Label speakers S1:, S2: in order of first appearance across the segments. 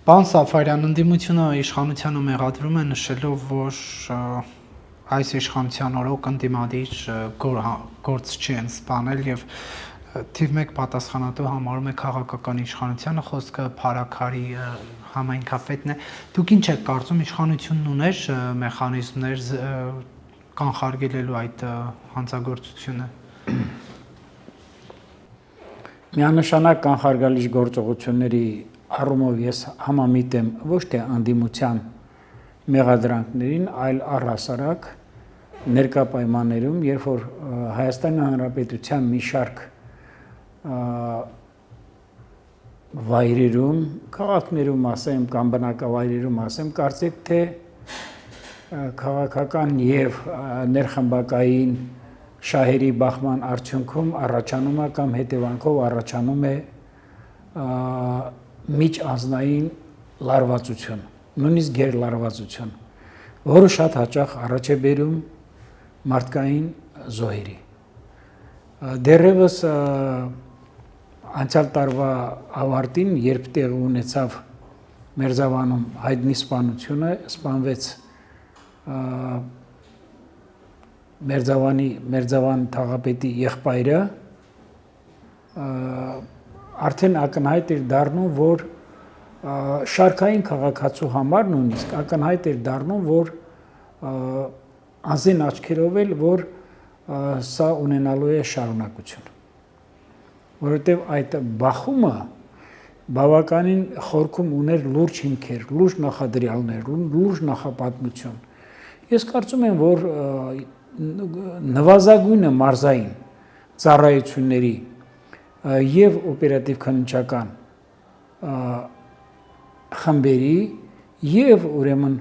S1: Պարոն Սաֆարյան, ընդդիմությունը իշխանությանը մեղադրում է նշելով, որ այս իշխանության օրոք ընդդիմադիր գործ չի են սպանել եւ թիվ 1 պատասխանատու համարում է քաղաքական իշխանությանը, խոսքը Փարաքարի համայնքապետն է։ Դուք ինչ եք կարծում, իշխանությունն ուներ մեխանիզմներ կանխարգելելու այդ հանցագործությունը։
S2: Միանշանակ կանխարգելիչ գործողությունների առումով ես համամիտ եմ ոչ թե անդիմության մեղադրանքներին, այլ առհասարակ ներկա պայմաններում, երբ որ Հայաստանի Հանրապետության մի շարք վայրերում, քաղաքներում ասեմ կամ բնակավայրերում ասեմ, կարծեք թե քաղաքական եւ ներխմբակային շահերի բախման արդյունքում առաջանում է կամ հետևանքով առաջանում է միջանձնային լարվածություն, նույնիսկ գերլարվածություն, որը շատ հաճախ առաջ է բերում մարդկային զոհերի։ Դեռևս անցյալ տարվա ավարտին, երբ տեղի ունեցավ Մերձավանում հայտնի սպանությունը, սպանվեց Մերձավան թաղապետի եղբայրը, արդեն ակնհայտ էր դառնում, որ շարքային քաղաքացու համար նույնիսկ ակնհայտ էր դառնում, որ անզին աչքերով էլ, որ սա ունենալու է շարունակություն, որովհետև այդ բախումը բավականին խորքում ուներ լուրջ հիմքեր, լուրջ նախադրյալներ, լուրջ նախապատմություն։ Ես կարծում եմ, որ նվազագույնը մարզային ծառայությունների եւ օպերատիվ քննչական խմբերի եւ ուրեմն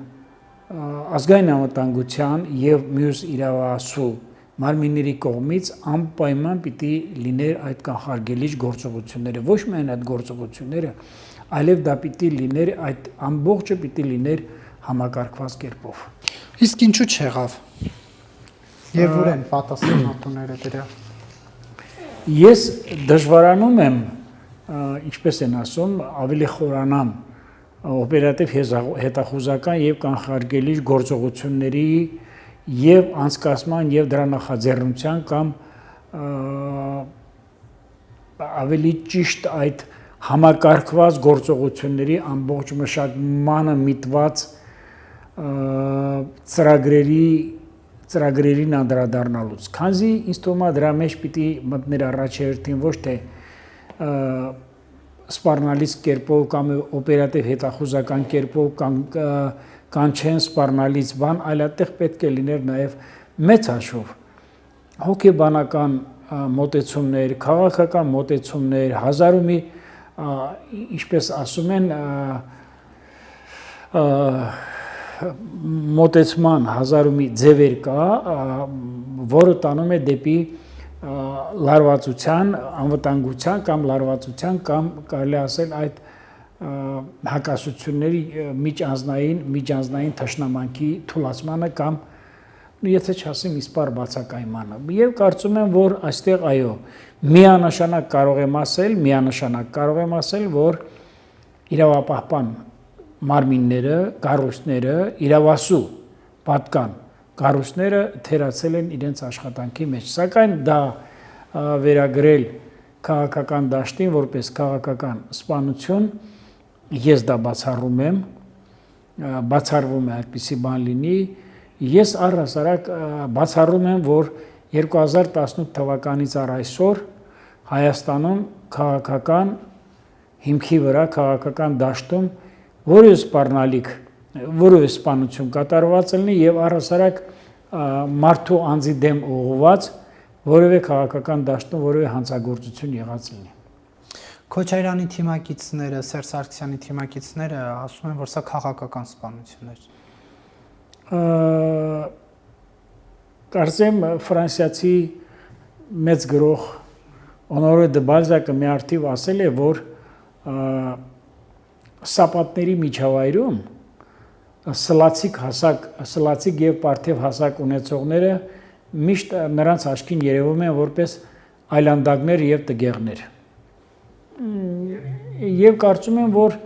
S2: ազգային անվտանգության եւ մյուս իրավասու մարմինների կողմից անպայման պիտի լիներ այդ կանխարգելիչ գործողությունները, ոչ միայն այդ գործողությունները, այլև դա պիտի լիներ այդ ամբողջը պիտի լիներ համակարգված կերպով։
S1: Իսկ ինչու չեղավ։ Եվ ուր են պատասխանատուները դրա։
S2: Ես դժվարանում եմ, ինչպես են ասում, ավելի խորանամ օպերատիվ հետախուզական եւ կանխարգելիչ գործողությունների եւ անցկացման եւ դրա նախաձեռնության կամ ավելի ճիշտ այդ համակարգված գործողությունների ամբողջ մշակմանը միտված ծրագրերին անդրադառնալուց, քանզի ինձ թվում է դրա մեջ պիտի մտներ առաջերտին ոչ թե սպառնալից կերպով կամ օպերատիվ հետախուզական կերպով կանչեն սպառնալից բան, այլ այդտեղ պետք է լիներ նաև մեծ հաշվով հոգեբանական մոտեցումներ, քաղաքական մոտեցումներ, հազար ու մի, ինչպես ասում են, մոտեցման հազար ու մի ձևեր կա, որը տանում է դեպի լարվածության, անվտանգության կամ լարվածության կամ կարելի ասել այդ հակասությունների միջանձնային թշնամանքի թուլացմանը կամ եթե չասեմ իսպառ բացակայմանը։ Եվ կարծում եմ, որ այստեղ այո, միանշանակ կարող եմ ասել, որ իրավապահպան մարմինները, կառույցները, իրավասու պատկան կառույցները թերացել են իրենց աշխատանքի մեջ, սակայն դա վերագրել քաղաքական դաշտին որպես քաղաքական սպանություն, ես դա բացառում եմ, բացառվում է այդպիսի բան լինի, ես առհասարակ բացառում եմ, որ 2018 թվականից առ այսօր Հայաստանում քաղաքական հիմքի վրա, քաղաքական դաշտում որևէ սպանություն կատարված լինի եւ առհասարակ մարդու անձի դեմ ուղղված որևէ քաղաքական դաշտում որևէ հանցագործություն եղած լինի։
S1: Քոչարյանի թիմակիցները, Սերժ Սարգսյանի թիմակիցները ասում են, որ սա քաղաքական սպանություն էր։
S2: Կարծեմ ֆրանսիացի մեծ գրող Օնորե դե Բալզակը մի արդիվ ասել է, որ սապատների միջավայրում սլացիկ եւ պարթև հասակ ունեցողները միշտ նրանց աչքին երևում են որպես այլանդակներ եւ տգեղներ։ Եվ կարծում եմ, որ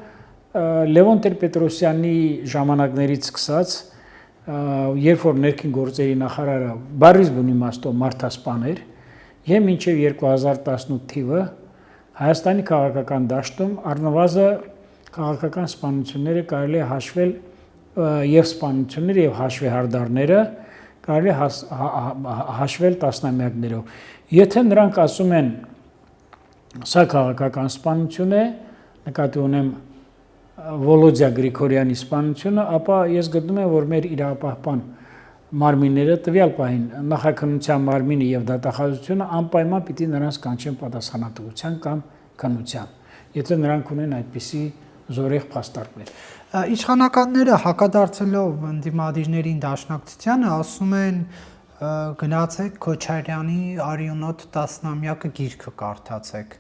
S2: Լևոն Տեր-Պետրոսյանի ժամանակներից սկսած, երբ որ ներքին գործերի նախարարը բառից բուն իմաստով մարդասպան էր, եւ մինչեւ 2018 թիվը Հայաստանի քաղաքական դաշտում առնվազն քաղաքական սպանությունները կարելի է հաշվել եւ սպանությունները եւ հաշվեհարդարները կարելի է հաշվել տասնամյակներով։ Եթե նրանք ասում են սա քաղաքական սպանություն է, նկատի ունեմ Վոլոդյա Գրիգորյանի սպանությունը, ապա ես գտնում եմ, որ մեր իրավապահպան մարմինները տվյալ պահին նախաքննության մարմինը եւ դատախազությունը անպայման պիտի նրանց կանչեն պատասխանատվության կամ քննության, եթե նրանք ունեն այդպիսի զորեղ փաստարկներ։
S1: Իշխանականները հակադարձելով ընդդիմադիրներին դաշնակցությանը ասում են գնացեք Քոչարյանի արյունոտ տասնամյակը գիրքը կարդացեք։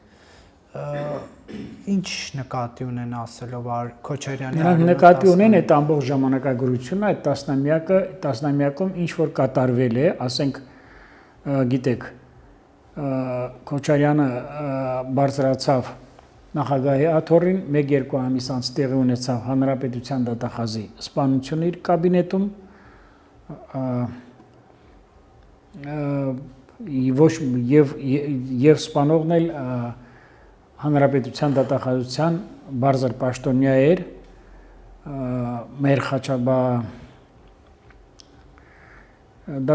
S1: Ինչ նկատի ունեն ասելով Քոչարյանի
S2: Նրանք նկատի ունեն այդ ամբողջ ժամանակագրությունը, այդ տասնամյակում ինչ որ կատարվել է, ասենք գիտեք, Քոչարյանը բարձրացավ նախագահի աթոռին 1-2 ամիս անց տեղի ունեցավ հանրապետության դատախազի սպանությունը իր կաբինետում եւ սպանողն էլ հանրապետության դատախազության բարձր պաշտոնյա էր մեր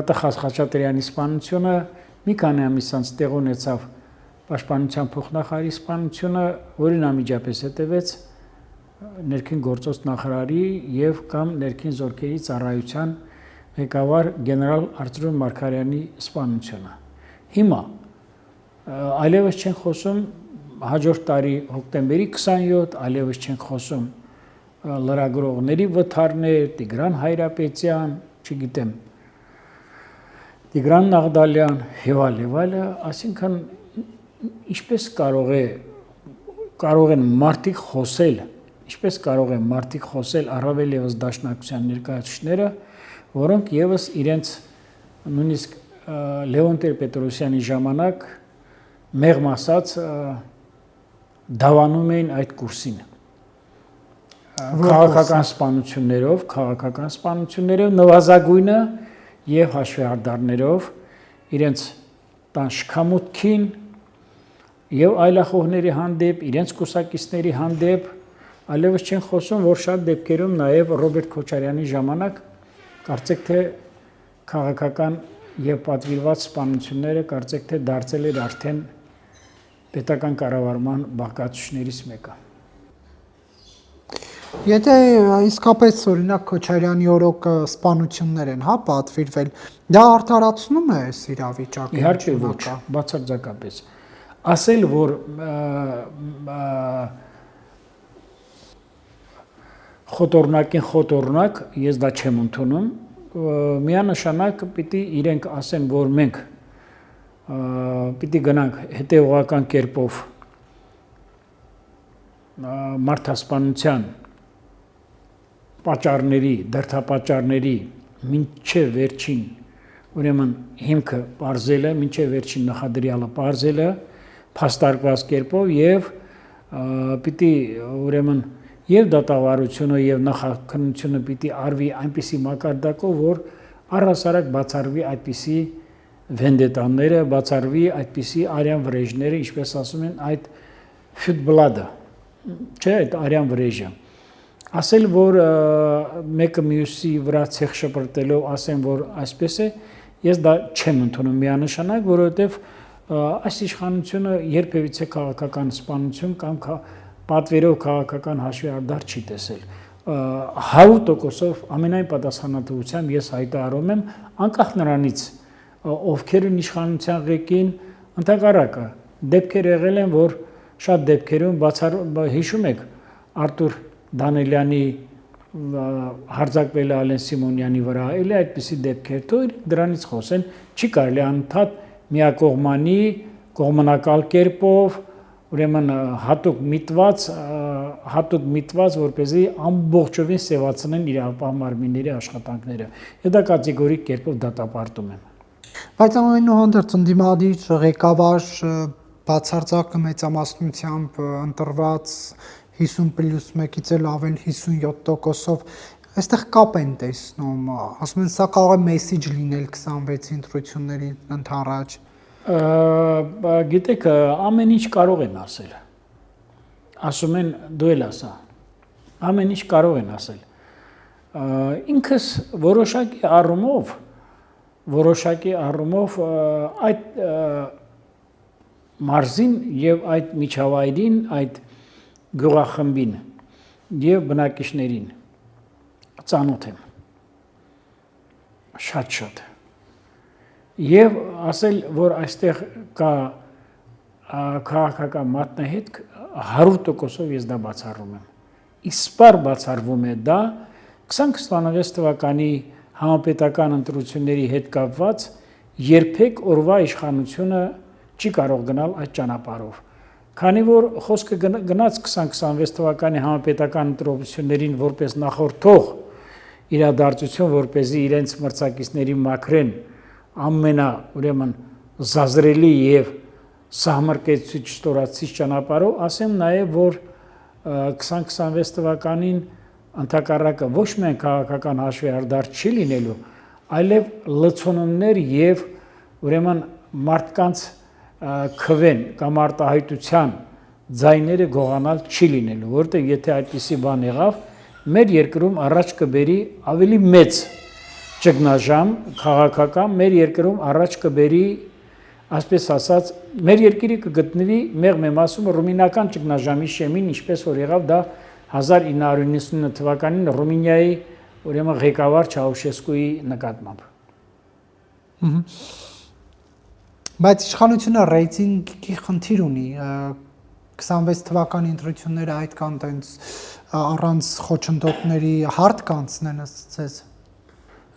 S2: դատախազ Խաչատրյանի սպանությունը մի քանի ամիս անց տեղի ունեցավ Պաշտպանության փոխնախարարի սպանությունը, որին անմիջապես հետևեց ներքին գործոց նախարարի եւ կամ ներքին զորքերի ծառայության ղեկավար գեներալ Արծրուն Մարգարյանի սպանությունը։ Հիմա այլևս չեն խոսում հաջորդ տարի հոկտեմբերի 27, այլևս չեն խոսում լրագրողների վթարներ, Տիգրան Հայրապետյան, չգիտեմ, Տիգրան Նաղդալյան եւ այլը, այսինքն ինչպես կարող են մարդիկ խոսել, ինչպես կարող են մարդիկ խոսել առավել եւս դաշնակցության ներկայացուցիչները, որոնք եւս իրենց նույնիսկ Լևոն Տեր-Պետրոսյանի ժամանակ մեղմ ասած դավանում էին այդ կուրսին քաղաքական սպանություններով նվազագույնը եւ հաշվեհարդարներով իրենց տան շքամուտքին եւ այլախոհների հանդեպ, իրենց կուսակիցների հանդեպ, այլևս չեն խոսում, որ շատ դեպքերում նաեւ Ռոբերտ Քոչարյանի ժամանակ կարծեք թե քաղաքական եւ պատվիրված սպանությունները կարծեք թե դարձել էր արդեն պետական կառավարման բաղկացուցիչներից մեկը։
S1: Եթե իսկապես օրինակ Քոչարյանի օրոք սպանություններ են, հա, պատվիրվել, դա արդարացնում է այս իրավիճակը։
S2: Իհարկե ոչ, բացարձակապես։ Ասել, որ խոտորնակ, ես դա չեմ ընդունում, միանշանակ պիտի իրենք ասեն, որ մենք պիտի գնանք հետևողական կերպով մարդասպանության պատճառների, դրդապատճառների մինչև վերջին, ուրեմն հիմքը պարզելը, մինչև վերջին նախադրյալը պարզելը, փաստարկված կերպով եւ պիտի ուրեմն եւ դատավարությունը եւ նախաքննությունը պիտի արվի այնպիսի մակարդակով, որ առհասարակ բացառվի այդպիսի վենդետաները, բացառվի այդպիսի արյան վրեժները, ինչպես ասում են, այդ ֆյուտբլադը, չէ, այդ արյան վրեժը։ Ասել, որ մեկը մյուսի վրա ցեխ շպրտելով ասեն, որ այսպես է, ես դա չեմ ընդունում միանշանակ, որովհետև այս իշխանությունը երբևիցե քաղաքական սպանություն կամ պատվերով քաղաքական հաշվեհարդար չի տեսել։ 100%-ով ամենայն պատասխանատվությամբ ես հայտարարում եմ, անկախ նրանից ովքեր են իշխանության ղեկին, ընդհակառակը դեպքեր եղել են, որ շատ դեպքերում հիշում եք Արտուր Դանելյանի հարձակվել Ալեն Սիմոնյանի վրա, էլի այդպիսի դեպքեր, թող դրանից խոսեն, չի կարելի անընդհատ միակողմանի, կողմնակալ կերպով, ուրեմն հատուկ միտված, որպեսզի ամբողջովին սևացնեն իրավապահ մարմինների աշխատանքները։ Ես դա կատեգորիկ կերպով դատապարտում եմ։
S1: Բայց այնուհանդերձ ընդդիմադիր ղեկավար բացարձակ մեծամասնությամբ ընտրված 50+1-ից էլ ավել 57%-ով այստեղ կապ են տեսնում, ասում են սա կարող է մեսիջ լինել 26-ի ընտրությունների ընդառաջ։
S2: Գիտեք, ամեն ինչ կարող են ասել։ Ասում են դու էլ ասա։ Ամեն ինչ կարող են ասել։ Ինքս որոշակի առումով այդ մարզին եւ այդ միջավայրին, այդ գյուղախմբին եւ բնակիչներին ծանոթ եմ շատ եւ ասել որ այստեղ կա քաղաքական մատնահետք 100%-ով ես դա բացառում եմ իսպար բացառվում է դա 2026 թվականի համապետական ընտրությունների հետ կապված երբեք օրվա իշխանությունը չի կարող գնալ այդ ճանապարհով քանի որ խոսքը գնաց 2026 թվականի համապետական ընտրություններին որպես նախորդող իրադարձություն որպեսզի իրենց մրցակիցների մաքրեն ուրեմն զազրելի եւ սահմռկեցուցիչ ստորացիչ ճանապարհով ասեմ նաեւ որ 2026 թվականին ընդհակառակը ոչ միայն քաղաքական հաշվեհարդար չի լինելու այլև լցոնումներ եւ ուրեմն մարդկանց քվեն կամ արտահայտության ձայները գողանալ չի լինելու որտեղ եթե այդպիսի բան եղավ մեր երկրում առաջ կբերի ավելի մեծ ճգնաժամ քաղաքական մեր երկրում առաջ կբերի ասպես ասած մեր երկիրը կգտնվի մեղմ ասում ռումինական ճգնաժամի շեմին ինչպես որ եղավ դա 1999 թվականին Ռումինիայի ուրեմն ղեկավար Չաուշեսկուի նկատմամբ
S1: Բայց իշխանությունը ռեյտինգի խնդիր ունի 26 թվականի ընտրությունները այդքան տենց առանց խոչընդոտների հարթ կանցնեն ըստ ձեզ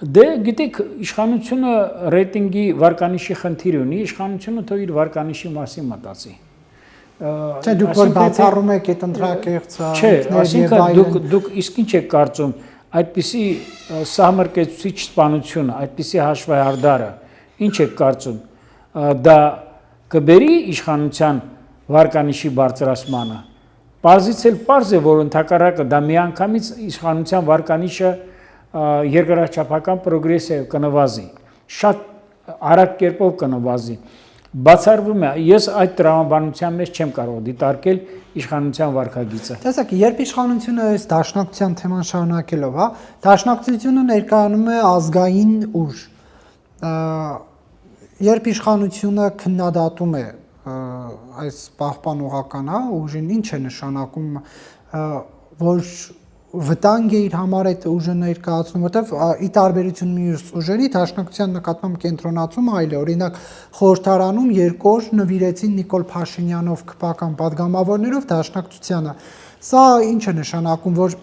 S2: Դե գիտեք իշխանությունը ռեյտինգի վարկանիշի խնդիր ունի իշխանությունը թող իր վարկանիշի մասին մտածի
S1: Չէ դուք որ բացառում եք այդ ընտրակեղծը
S2: Չէ այսինքն դուք իսկ ինչ եք կարծում այդպիսի սահմռկեցուցիչ սպանությունը այդպիսի հաշվեհարդարը ինչ եք կարծում դա կբերի իշխանության վարկանիշի բարձրացմանը Պարզից էլ պարզ է որ ընդհակառակը դա միանգամից իշխանության վարկանիշը երկրաչափական պրոգրեսիա կնվազի շատ արագ կերպով կնվազի բացառվում է ես այդ տրամաբանության մեջ չեմ կարող դիտարկել իշխանության վարքագիծը
S1: Տեսեք երբ իշխանությունը այս դաշնակցության թեման շարունակելով հա դաշնակցությունը ներկայանում է ազգային ուժ երբ իշխանությունը քննադատում է այս պահպանողական հա ուժին ինչ է նշանակում որ վտանգ է իր համար այդ ուժը ներկայացնում, որտեվ ի տարբերություն մյուս ուժերի դաշնակցության նկատմամբ կենտրոնացումը այլ է, օրինակ խորհրդարանում երկու օր նվիրեցին Նիկոլ Փաշինյանով քպական падգամավորներով դաշնակցությանը։ Սա ինչ է նշանակում, որ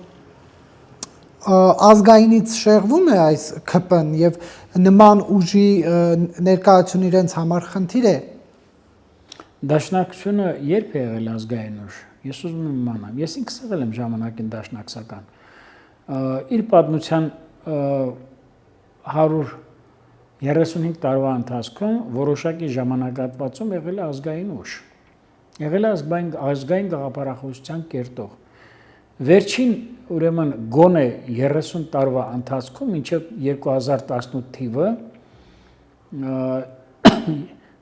S1: ազգայինից շեղվում է այս ԿՊ-ն եւ նման ուժի ներկայացումը իրենց համար խնդիր է։
S2: Դաշնակցությունը երբ է եղել ազգային ուժ։ Ես ուզում եմ իմանամ, ես ինքս եղել եմ ժամանակին դաշնակցական։ Իր պատմության 135 տարվա ընթացքում որոշակի ժամանակահատվածում եղել է ազգային ուժ։ Եղել է ազգային գաղափարախոսության կերտող։ Վերջին ուրեմն գոնե 30 տարվա ընթացքում մինչև 2018 թիվը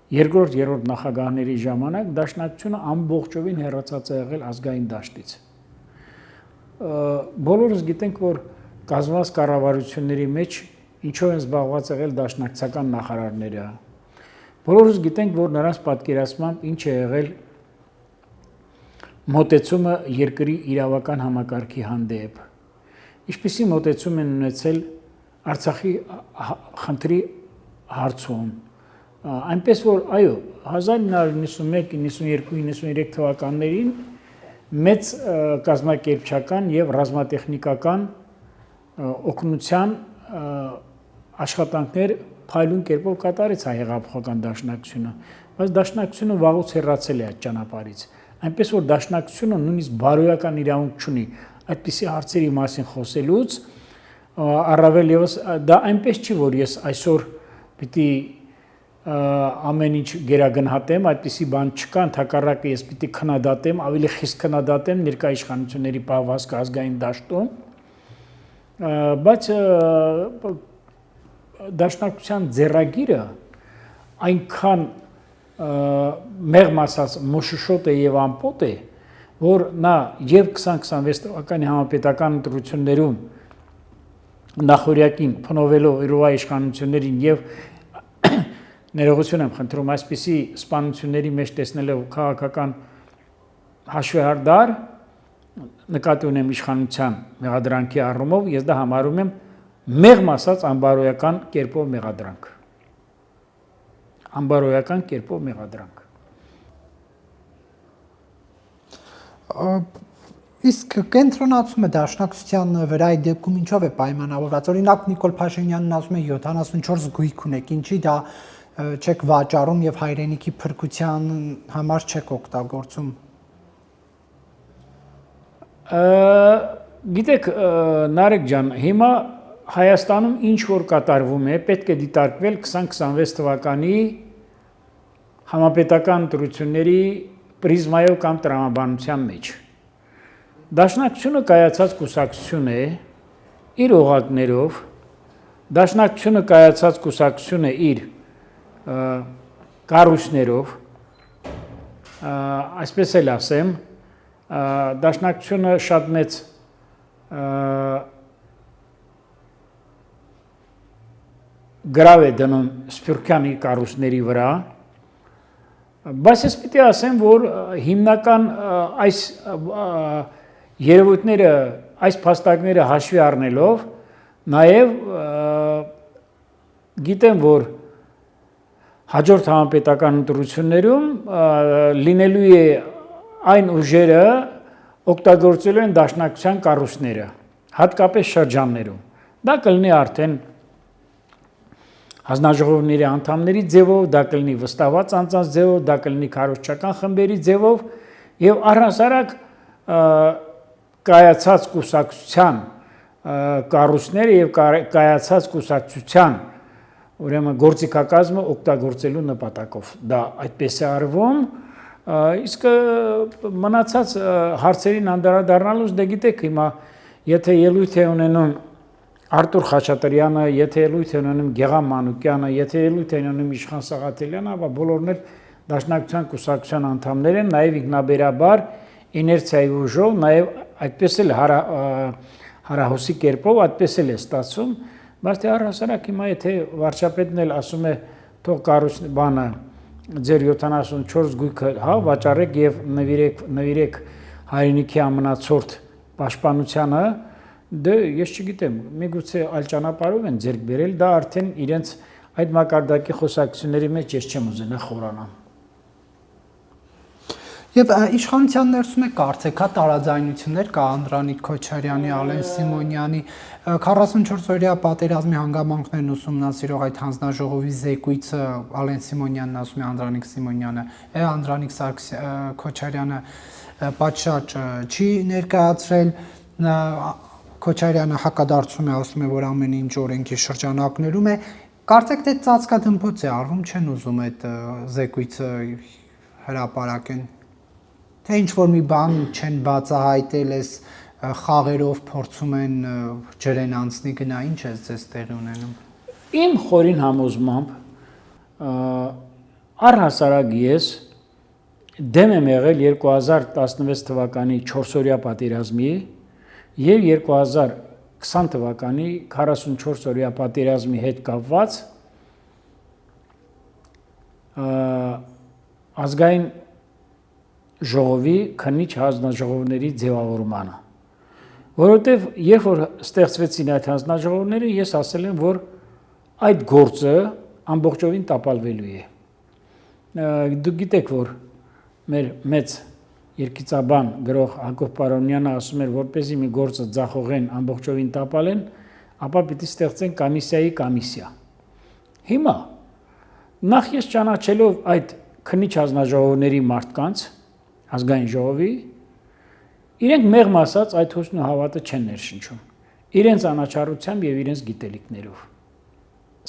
S2: երկրորդ երրորդ նախագահների ժամանակ դաշնակցությունը ամբողջովին հեռացած է եղել ազգային դաշտից։ Բոլորս գիտենք, որ կազմված կառավարությունների մեջ ինչով են զբաղված եղել դաշնակցական նախարարները։ Բոլորս գիտենք, որ նրանց պատկերացմամբ ինչ է եղել մոտեցումը երկրի իրավական համակարգի հանդեպ։ Ինչպիսի մոտեցում են ունեցել Արցախի խնդրի հարցում։ Այնպես որ այո 1991, 92, 93 թվականներին մեծ կազմակերպչական եւ ռազմատեխնիկական օգնության աշխատանքներ փայլուն կերպով կատարեց հայ-հեղափոխական դաշնակցությունը, բայց դաշնակցությունը վաղուց հեռացել է այդ ճանապարհից։ Այնպես որ դաշնակցությունը նույնիսկ բարոյական իրավունք չունի այդպիսի հարցերի մասին խոսելուց, առավել եւս դա այնպես չի, որ ես այսօր պիտի ամեն ինչ գերագնահատեմ, այդպիսի բան չկա, ընդհակառակը ես պիտի քննադատեմ, ավելի խիստ քննադատեմ ներկա իշխանությունների պահվածքը ազգային դաշտում, բայց դաշնակցության ձեռագիրը այնքան մեղմ ասած մոշուշոտ է եւ ամպոտ է, որ նա եւ 2026 թվականի համապետական ընտրություններում նախորյակին փնովելով Իրովա իշխանություններին եւ ներողություն եմ խնդրում այսպիսի սպանությունների մեջ տեսնելով քաղաքական հաշվեհարդար նկատի ունեմ իշխանության մեղադրանքի առումով ես դա համարում եմ մեղմ ասած անբարոյական կերպով մեղադրանք անբարոյական կերպով մեղադրանք
S1: Իսկ կենտրոնացումը դաշնակցության վրա այդ դեպքում ինչով է պայմանավորված օրինակ Նիկոլ Փաշինյանն ասում է 74 գույք ունեք ինչի դա չեք վաճառում եւ հայրենիքի փրկության համար չեք օգտագործում
S2: Գիտեք Նարեկ ջան հիմա Հայաստանում ինչ որ կատարվում է պետք է դիտարկվել 2026 թվականի համապետական ընտրությունների պրիզմայով կամ տրամաբանության մեջ Դաշնակցությունը կայացած կուսակցություն է իր օղակներով Դաշնակցությունը կայացած կուսակցություն է իր կառույցներով այսպես էլ ասեմ Դաշնակցությունը շատ մեծ գրավ է դնում Սփյուռքյանի կառույցների վրա բայց ես պիտի ասեմ որ հիմնական այս երևույթները այս փաստարկները հաշվի առնելով նաև գիտեմ որ հաջորդ համապետական ընտրություններում լինելու է այն ուժերը օգտագործելու են դաշնակցության կառույցները հատկապես շրջաններում դա կլինի արդեն հանձնաժողովների անդամների ձևով, դա կլինի վստահված անձանց ձևով, դա կլինի քարոզչական խմբերի ձևով եւ առհասարակ կայացած կուսակցության կառույցները եւ կայացած կուսակցության ուրեմն գործիքակազմը օգտագործելու նպատակով դա այդպես է արվում իսկ մնացած հարցերին անդրադառնալուց դե գիտեք հիմա եթե ելույթ է ունենում Արտուր Խաչատրյանը, եթե ելույթ է ունենում Գեգամ Մանուկյանը, եթե ելույթ է ունենում Իշխան Սաղաթելյանը, ապա բոլորն էլ դաշնակցության կուսակցության անդամներ են, նաև ինքնաբերաբար իներցիայի ուժով, նաև այդպես էլ հարահոսի կերպով, այդպես էլ է ստացվում, բայց թե առհասարակ հիմա եթե վարչապետն էլ ասում է թող կառույց բանը ձեր 74 գույքը հա վաճառեք եւ նվիրեք հայրենիքի ամնացորդ պաշտպանությանը Դե ես չգիտեմ, միգուցե այլ ճանապարհով են ձեռք բերել, դա արդեն իրենց այդ մակարդակի խոսակցությունների մեջ ես չեմ ուզենա խորանամ։
S1: Եվ իշխանության ներսում է կարծեք, հա տարաձայնություններ կա Անդրանիկ Քոչարյանի, Ալեն Սիմոնյանի 44-օրյա պատերազմի հանգամանքներն ուսումնասիրող այդ հանձնաժողովի զեկույցը Ալեն Սիմոնյանն ասում է Անդրանիկ Սիմոնյանը, Անդրանիկ Քոչարյանը պատշաճ չի ներկայացրել Քոչարյանը հակադարձում է, ասում է, որ ամեն ինչ օրենքի շրջանակներում է։ Կարծեք թե ծածկադմփոց է արվում, չեն ուզում այդ զեկույցը հրապարակեն։ Թե ինչ որ մի բան չեն բացահայտել, այս խաղերով փորձում են ջրեն անցնի գնա, ինչ է ձեզ տեղի ունենում։
S2: Իմ խորին համոզմամբ առհասարակ ես դեմ եմ եղել 2016 թվականի 4-օրյա պատերազմի Եվ 2020 թվականի 44-օրյա պատերազմի հետ կապված ազգային ժողովի քննիչ հանձնաժողովների ձևավորմանը։ Որովհետև երբ որ ստեղծվեցին այդ հանձնաժողովները, ես ասել եմ, որ այդ գործը ամբողջովին տապալվելու է։ Դուք գիտեք, որ մեր մեծ Երկիծաբան գրող Հակոբ Պարոնյանը ասում էր, որպեսզի մի գործը ձախողեն, ամբողջովին տապալեն, ապա պիտի ստեղծեն կոմիսիայի կոմիսիա։ Հիմա նախ ես ճանաչելով այդ քննիչ հանձնաժողովների մարդկանց, ազգային ժողովի, իրենք մեղմ ասած այդ հուսն ու հավատը չեն ներշնչում։ Իրենց անաչառությամբ եւ իրենց գիտելիքներով։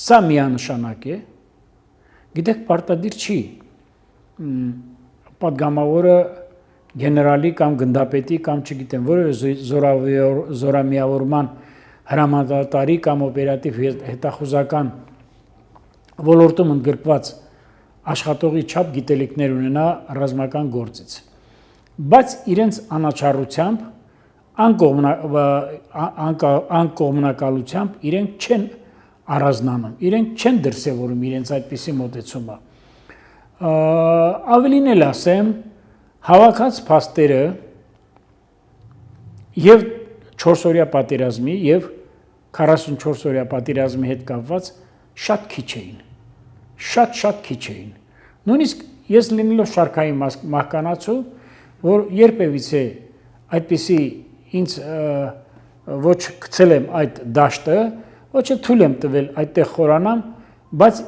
S2: Սա միանշանակ է։ Գիտեք, պարտադիր չի պատգամավորը գեներալի կամ գնդապետի կամ չգիտեմ որևէ զորամիավորման հրամանատարի կամ օպերատիվ հետախուզական ոլորտում ընդգրկված աշխատողի չափ գիտելիքներ ունենա ռազմական գործից, բայց իրենց անաչառությամբ, անկողմնակալությամբ իրենք չեն առանձնանում, իրենք չեն դրսևորում իրենց այդպիսի մոտեցումը։ Ավելին էլ ասեմ, հավաքած փաստերը եւ 4-օրյա պատերազմի եւ 44-օրյա պատերազմի հետ կապված շատ քիչ էին, շատ քիչ էին։ Նույնիսկ ես լինելով շարքային մահկանացու, որ երբևիցե այդպիսի ինձ ոչ գցել եմ այդ դաշտը, ոչ է թույլ եմ տվել այդտեղ խորանամ, բայց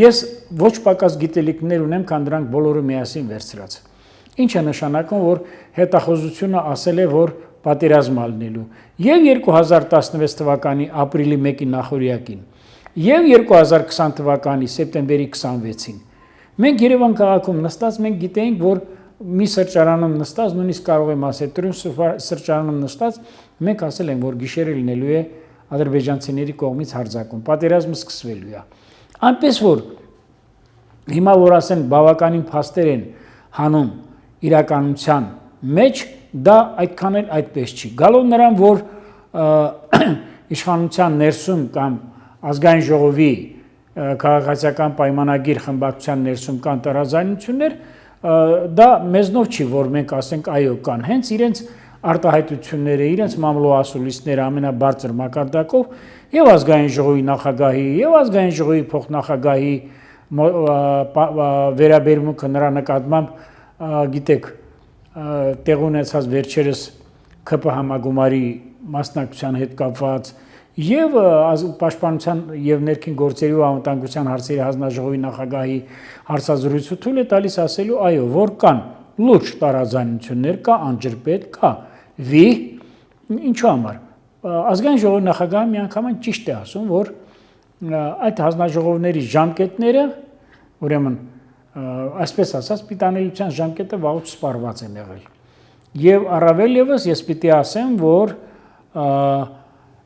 S2: ես ոչ պակաս գիտելիքներ ունեմ, քան դրանք բոլորը միասին վերցրած։ Ինչ է նշանակում, որ հետախուզությունը ասել է, որ պատերազմ ալնելու եւ 2016 թվականի ապրիլի 1-ի նախօրյակին եւ 2020 թվականի սեպտեմբերի 26-ին մենք Երևան քաղաքում նստած մենք գիտեինք, որ մի սրճարանում նստած, նույնիսկ կարող եմ ասել, Տրյուն սրճարանում նստած, մենք ասել ենք, որ գիշերը լինելու է ադրբեջանցիների կողմից հարձակում, պատերազմը սկսվելու է։ Այնպես որ հիմա որ ասեն բավականին փաստեր են հանում իրականության մեջ, դա այդքան էլ այդպես չի։ Գալով նրան, որ իշխանության ներսում կամ ազգային ժողովի քաղաքացիական պայմանագիր խմբակցության ներսում կան տարաձայնություններ, դա մեզնով չի, որ մենք ասենք այո կան, հենց իրենց արտահայտությունները, իրենց մամլոասուլիսները ամենաբարձր մակարդակով եւ ազգային ժողովի նախագահի եւ ազգային ժողովի փոխնախագահի վերաբերմունքը նրա նկատմամբ, գիտեք, տեղ ունեցած վերջերս ԿՊ համագումարի մասնակցության հետ կապված եւ պաշտպանության եւ ներքին գործերի ու անվտանգության հարցերի հանձնաժողովի նախագահի հարցազրույցը թույլ է տալիս ասելու այո, որ կան լուրջ տարաձայնություններ, կա անջրպետ, կա վի, ինչու համար ազգային ժողովի նախագահը միանգամայն ճիշտ է ասում, որ այդ հանձնաժողովների ժամկետները, ուրեմն այսպես ասած, պիտանելիության ժամկետը վաղուց սպառված են եղել։ Եվ առավել եւս ես պիտի ասեմ, որ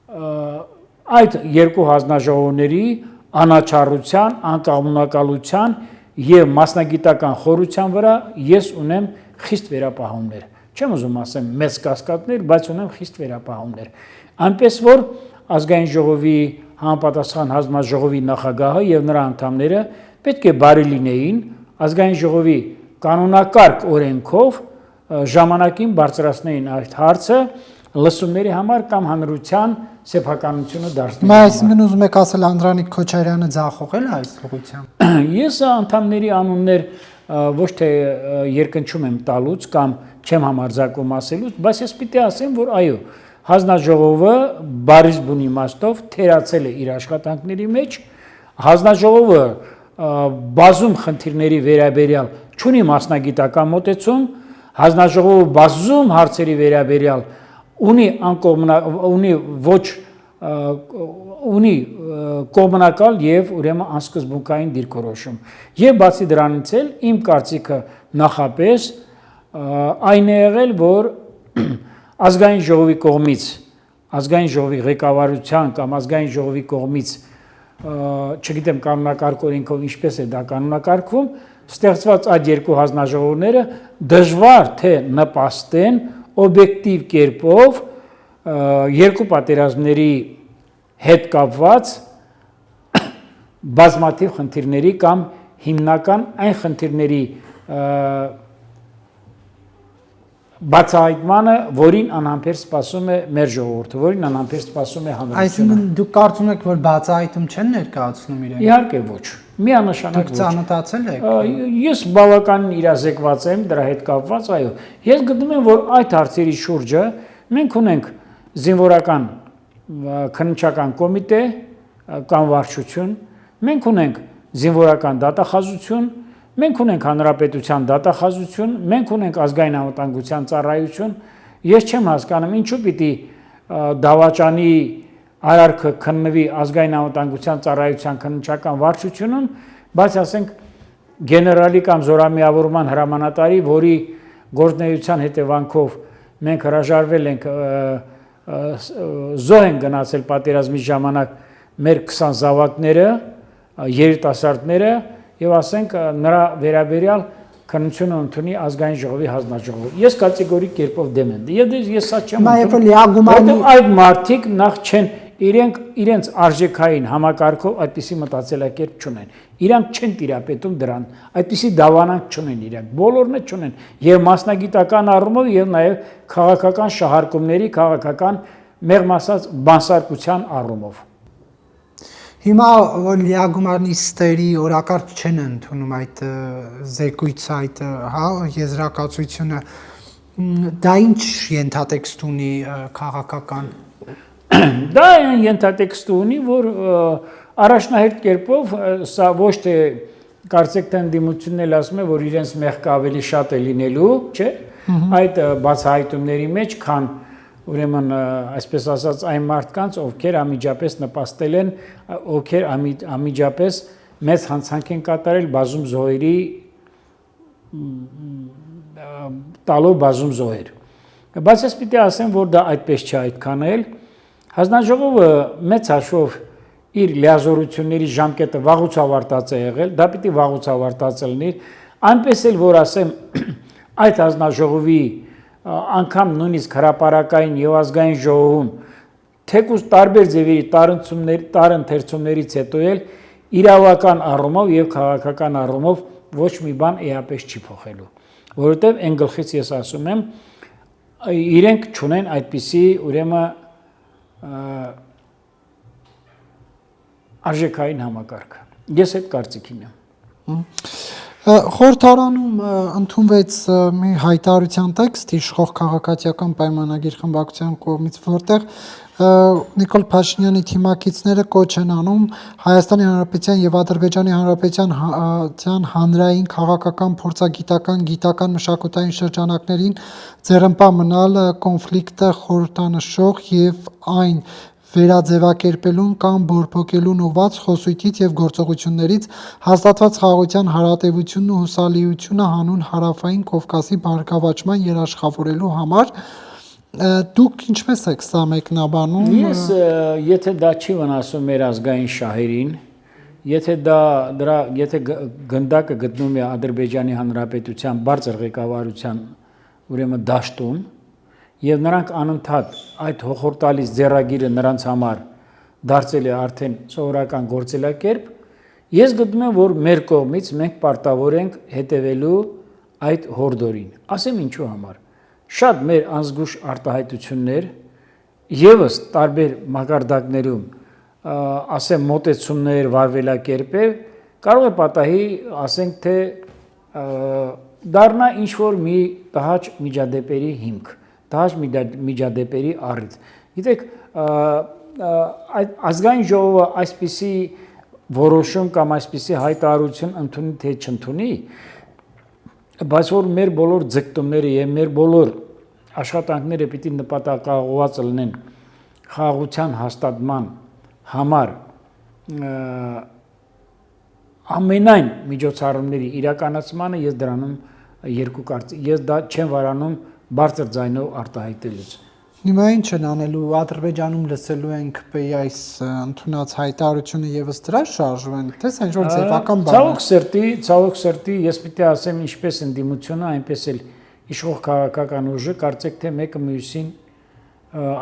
S2: այդ երկու հանձնաժողովների անաչառության, անկամունակալության եւ մասնագիտական խորության վրա ես ունեմ խիստ վերապահումներ։ Չեմ ուզում ասեմ մեծ կասկածներ, բայց ունեմ խիստ վերապահումներ։ Այնպես որ ազգային ժողովի համապատասխան հանձնաժողովի նախագահը եւ նրա անդամները պետք է բարի լինեին ազգային ժողովի կանոնակարգ օրենքով ժամանակին բարձրացնեին այդ հարցը լսումների համար կամ հանրության սեփականությունը դարձնել։
S1: Այսինքն ուզում եք ասել Անդրանիկ Քոչարյանը ձախողել է այս ուղղությամբ։
S2: Ես անդամների անուններ ոչ թե երկնչում եմ տալուց կամ չեմ համարձակում ասելուց, բայց ես պիտի ասեմ, որ այո, հանձնաժողովը բարիս բուն իմաստով թերացել է իր աշխատանքների մեջ, հանձնաժողովը բազում խնդիրների վերաբերյալ չունի մասնագիտական մոտեցում, հանձնաժողովը բազում հարցերի վերաբերյալ ունի կողմնակալ եւ ուրեմն անսկզբունքային դիրքորոշում։ Եվ բացի դրանից էլ իմ կարծիքը նախապես այն է եղել, որ ազգային ժողովի կողմից, ազգային ժողովի ղեկավարության կամ ազգային ժողովի կողմից, չգիտեմ կանոնակարգ օրենքով ինչպես է դա կանոնակարգվում, ստեղծված այդ երկու հանձնաժողովները դժվար թե նպաստեն օբյեկտիվ կերպով երկու պատերազմների հետ կապված բազմաթիվ խնդիրների կամ հիմնական այն խնդիրների բացահայտմանը, որին անհամբեր սպասում է մեր ժողովուրդը, որին անհամբեր սպասում է հանրությունը։
S1: Այսինքն դուք կարծում եք, որ բացահայտում չեն ներկայացնում իրենք։
S2: Իհարկե ոչ։ Միանշանակ ոչ։
S1: Դուք ծանոթացել եք։
S2: Ես բավականին իրազեկված եմ դրա հետ կապված, այո։ Ես գտնում եմ, որ այդ հարցերի շուրջը մենք ունենք զինվորական քննչական կոմիտե կամ վարչություն, մենք ունենք զինվորական դատախազություն, մենք ունենք հանրապետության դատախազություն, մենք ունենք ազգային անվտանգության ծառայություն։ Ես չեմ հասկանում, ինչու պիտի դավաճանի արարքը քննվի ազգային անվտանգության ծառայության քննչական վարչությունում, բայց ասենք գեներալի կամ զորամիավորման հրամանատարի, որի գործնեայության հետևանքով մենք հրաժարվել ենք զոհ են գնացել պատերազմի ժամանակ մեր 20 զավակները, երիտասարդները եւ ասենք նրա վերաբերյալ քննությունը ընդունի ազգային ժողովի հանձնաժողովը։ Ես կատեգորիկ կերպով դեմ եմ։ Եվ ես սա չեմ
S1: ընդունում։
S2: Այդ մարդիկ նախ չեն իրենց արժեքային համակարգով այդպիսի մտածելակերպ չունեն։ Իրանք չեն տիրապետում դրան, այդպիսի դավանանք չունեն իրանք, բոլորն չունեն, եւ մասնագիտական առումով եւ նաեւ քաղաքական շահարկումների, քաղաքական մեղմ ասած բանսարկության առումով։
S1: Հիմա լիագումարնիստերի օրակարգ չեն ընդունում այդ զեկույցը, այդ եզրակացությունը, դա ինչ ենթատեքստ ունի քաղաքական։
S2: Դա ենթատեքստ ունի, որ առաջնահերթ կերպով սա ոչ թե կարծեք թե ընդդիմությունն էլ ասում է, որ իրենց մեղքը ավելի շատ է լինելու, չէ՞, այդ բացահայտումների մեջ, քան ուրեմն այսպես ասած այն մարդկանց, ովքեր անմիջապես նպաստել են, ովքեր անմիջապես մեծ հանցանք են կատարել բազում զոհերի տալով բազում զոհեր։ Բայց ես պիտի ասեմ, որ դա այդպես չէ այդքան էլ։ Հանձնաժողովը մեծ հաշվով իր լիազորությունների ժամկետը վաղուց ավարտած է եղել, դա պիտի վաղուց ավարտած լինի, այնպես էլ որ ասեմ այդ հանձնաժողովի անգամ նույնիսկ հրապարակային եւ ազգային ժողովում թեկուզ տարբեր ձևերի տարընթերցումներից հետո էլ իրավական առումով եւ քաղաքական առումով ոչ մի բան էապես չի փոխելու, որովհետեւ այն գլխից ես ասում եմ իրենք չունեն այդպիսի ուրեմն արժեքային համակարգ։ Ես այդ կարծիքին եմ։
S1: Խորհրդարանում ընդունվեց մի հայտարարության տեքստ իշխող քաղաքացիական պայմանագիր խմբակցության կողմից, որտեղ Նիկոլ Փաշինյանի թիմակիցները կոչ են անում Հայաստանի Հանրապետության եւ Ադրբեջանի Հանրապետության հանրային քաղաքական փորձագիտական գիտական մշակութային շրջանակներին ձեռնպահ մնալ կոնֆլիկտը խորհրդանշող եւ այն վերաձևակերպելուն կամ բորբոքելուն ուղղված խոսույթից եւ գործողություններից հաստատված խաղաղության հարատեվությունն ու հուսալիությունը հանուն հարավային Կովկասի բարգավաճման երաշխավորելու համար դուք ինչպես եք սա մեկնաբանում։
S2: Ես եթե դա չի վնասում մեր ազգային շահերին, եթե գնդակը գտնում է Ադրբեջանի Հանրապետության բարձր ղեկավարության ուրեմն դաշտում եւ նրանք անընդհատ այդ հոխորտալից ձեռագիրը նրանց համար դարձել է արդեն սովորական գործելակերպ, ես գտնում եմ, որ մեր կողմից մենք պարտավոր ենք հետևելու այդ հորդորին։ Ասեմ ինչու համար։ Շատ մեր անզգուշ արտահայտություններ եւս տարբեր մակարդակներում ասեմ մոտեցումներ, վարվելակերպեր կարող է պատահի, ասենք թե դառնա ինչ որ մի տհաճ միջադեպերի հիմք, տհաճ միջադեպերի առիթ։ Գիտեք, ազգային ժողովը այսպիսի որոշում կամ այսպիսի հայտարարություն ընդունի թե չընդունի, բայց որ մեր բոլոր ձգտումները եւ մեր բոլոր աշխատանքները պիտի նպատակաուղղված լինեն խաղաղության հաստատման համար ամենայն միջոցառումների իրականացմանը ես դրանում ես դա չեմ վարանում բարձր ձայնով արտահայտելուց։
S1: Հիմա ինչ են անելու, Ադրբեջանում լսելու ենք այս ընդունած հայտարարությունը եւս դրա շարժվեն, թե ինչ որ ձևական բան է։
S2: Ցավոք սրտի, ես պիտի ասեմ ինչպես ընդդիմությունը, այնպես էլ իշխող քաղաքական ուժը կարծեք թե մեկը մյուսին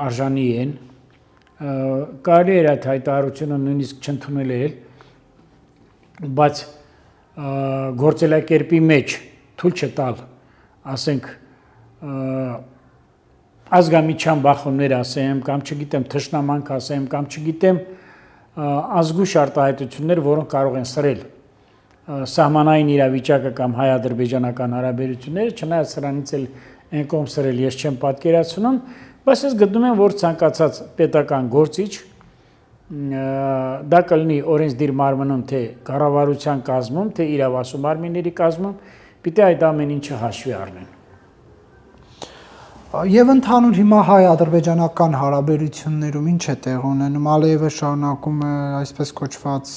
S2: արժանի են։ Կարելի է այդ հայտարարությունը նույնիսկ չընդունել էլ, բայց գործելակերպի մեջ թույլ չտալ, ասենք ազգամիջյան բախումներ ասեմ, կամ չգիտեմ թշնամանք ասեմ, կամ չգիտեմ ազգուշ արտահայտություններ, որոնք կարող են սրել սահմանային իրավիճակը կամ հայ-ադրբեջանական հարաբերությունները, չնայած սրանից էլ այն կողմ սրել ես չեմ պատկերացնում, բայց ես գտնում եմ, որ ցանկացած պետական գործիչ դա կլինի օրենսդիր մարմնում, թե կառավարության կազմում, թե իրավասու մարմինների կազմում, պիտի այդ ամեն ինչը հաշվի առնեն։
S1: Եվ ընդհանուր հիմա հայ-ադրբեջանական հարաբերություններում ինչ է տեղ ունենում, Ալիևը շարունակում է այսպես կոչված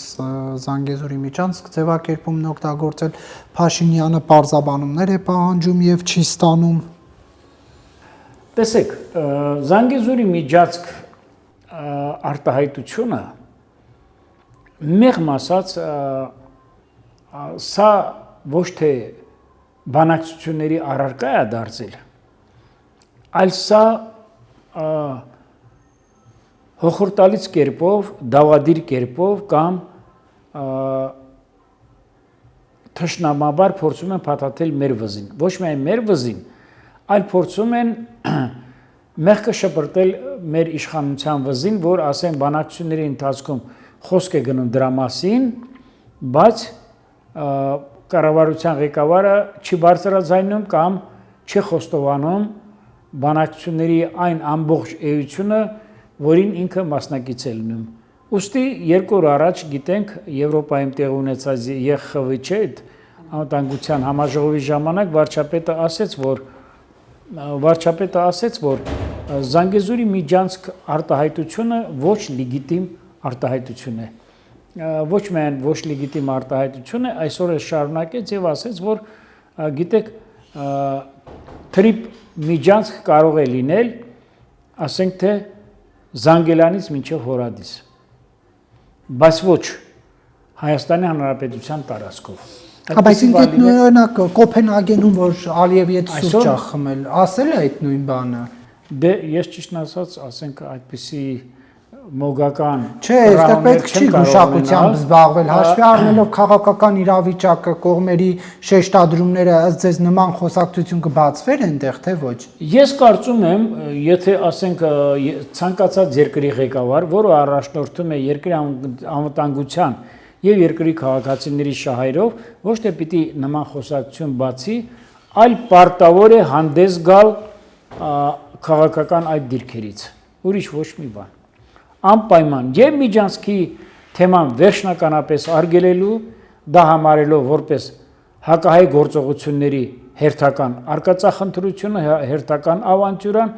S1: Զանգեզուրի միջանցք ձևակերպումն օգտագործել, Փաշինյանը պարզաբանումներ է պահանջում եւ չի ստանում։
S2: Տեսեք, Զանգեզուրի միջանցք արտահայտությունը մեղմ ասած սա ոչ թե բանակցությունների առարկա է դարձել, այլ սա հոխորտալից կերպով, դավադիր կերպով կամ թշնամաբար փորձում են փաթաթել մեր վզին, ոչ միայն մեր վզին, այլ փորձում են մեղքը շպրտել մեր իշխանության վզին, որ ասեն բանակցությունների ընթացքում խոսք է գնում դրա մասին, բայց կառավարության ղեկավարը չի բարձրաձայնում կամ չի խոստովանում բանակցությունների այն ամբողջ էությունը, որին ինքը մասնակից է լինում։ Ուստի 2 օր առաջ գիտենք Եվրոպայում տեղ ունեցած ԵԽՎՉ անվտանգության համաժողովի ժամանակ վարչապետը ասեց, որ Զանգեզուրի միջանցք արտահայտությունը ոչ լեգիտիմ արտահայտություն է։ Ոչ միայն ոչ լեգիտիմ արտահայտություն է, այսօր է շարունակեց եւ ասեց, որ գիտեք, թրիպ միջանցք կարող է լինել, ասենք թե Զանգելանից մինչև Հորադիս, բայց ոչ Հայաստանի Հանրապետության տարածքով։
S1: Բայց ինքն օրինակ Կոպենհագենում, որ Ալիևի հետ սուրճ ա խմել, ասել է այդ նույն բանը։
S2: Դե ես ճիշտն ասած, ասենք այդպիսի մոգական
S1: Չէ, այստեղ պետք չի գուշակությամբ զբաղվել, հաշվի առնելով քաղաքական իրավիճակը, կողմերի շեշտադրումները, ըստ ձեզ նման խոսակցություն կբացվեր այնտեղ, թե ոչ։
S2: Ես կարծում եմ, եթե ասենք ցանկացած երկրի ղեկավար, որը առաջնորդում է երկրի անվտանգության եւ երկրի քաղաքացիների շահերով, ոչ թե պիտի նման խոսակցություն բացի, այլ պարտավոր է հանդես գալ քաղաքական այդ դիրքերից, ուրիշ ոչ մի բան։ Անպայման եւ միջանցքի թեման վերջնականապես արգելելու, դա համարելով որպես հակահայ գործողությունների հերթական արկածախնդրությունը, հերթական ավանտյուրան